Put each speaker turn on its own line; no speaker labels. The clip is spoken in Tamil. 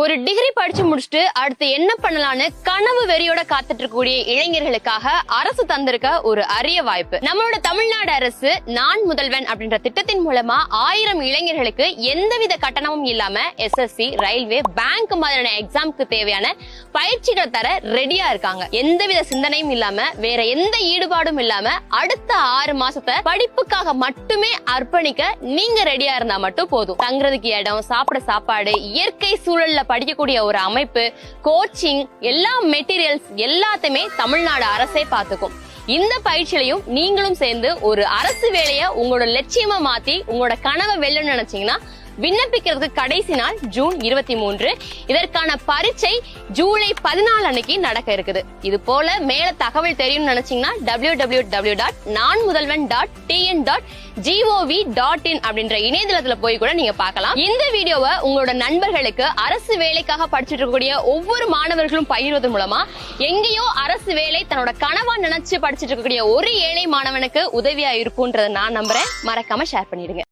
ஒரு டிகிரி படிச்சு முடிச்சுட்டு அடுத்து என்ன பண்ணலாம்னு கனவு வெறியோட காத்துட்டு இருக்கக்கூடிய இளைஞர்களுக்காக அரசு தந்திருக்க ஒரு அரிய வாய்ப்பு. நம்மளோட தமிழ்நாடு அரசு நான் முதல்வன் அப்படின்ற திட்டத்தின் மூலமா 1000 இளைஞர்களுக்கு எந்தவித கட்டணமும் இல்லாம SSC, ரயில்வே, பேங்க் மாதிரியான எக்ஸாமுக்கு தேவையான பயிற்சிகளை தர ரெடியா இருக்காங்க. எந்தவித சிந்தனையும் இல்லாம வேற எந்த ஈடுபாடும் இல்லாம அடுத்த 6 மாசத்தை படிப்புக்காக மட்டுமே அர்ப்பணிக்க நீங்க ரெடியா இருந்தா மட்டும் போதும். தங்குறதுக்கு இடம், சாப்பிட சாப்பாடு, இயற்கை சூழல்ல படிக்கக்கூடிய ஒரு அமைப்பு, கோச்சிங், எல்லா மெட்டீரியல்ஸ் எல்லாத்தையுமே தமிழ்நாடு அரசே பாத்துக்கும். இந்த பயிற்சியிலையும் நீங்களும் சேர்ந்து ஒரு அரசு வேலையை உங்களோட லட்சியமா மாத்தி உங்களோட கனவை வெல்லணும்னு நினைச்சீங்கன்னா விண்ணப்பிக்கிறதுக்கு கடைசி நாள் ஜூன் 23. இதற்கான பரீட்சை ஜூலை 14 அன்னைக்கு நடக்க இருக்குது. இது போல மேல தகவல் தெரியும்னு நினைச்சீங்கன்னா www.nanmudalvan.tn.gov.in அப்படின்ற இணையதளத்துல போய் கூட நீங்க பார்க்கலாம். இந்த வீடியோவை உங்களோட நண்பர்களுக்கு அரசு வேலைக்காக படிச்சுட்டு இருக்கக்கூடிய ஒவ்வொரு மாணவர்களும் பகிர்வது மூலமா எங்கேயோ அரசு வேலை தன்னோட கனவா நினைச்சு படிச்சுட்டு இருக்கக்கூடிய ஒரு ஏழை மாணவனுக்கு உதவியா இருக்கும்ன்றத நான் நம்புறேன். மறக்காம ஷேர் பண்ணிடுங்க.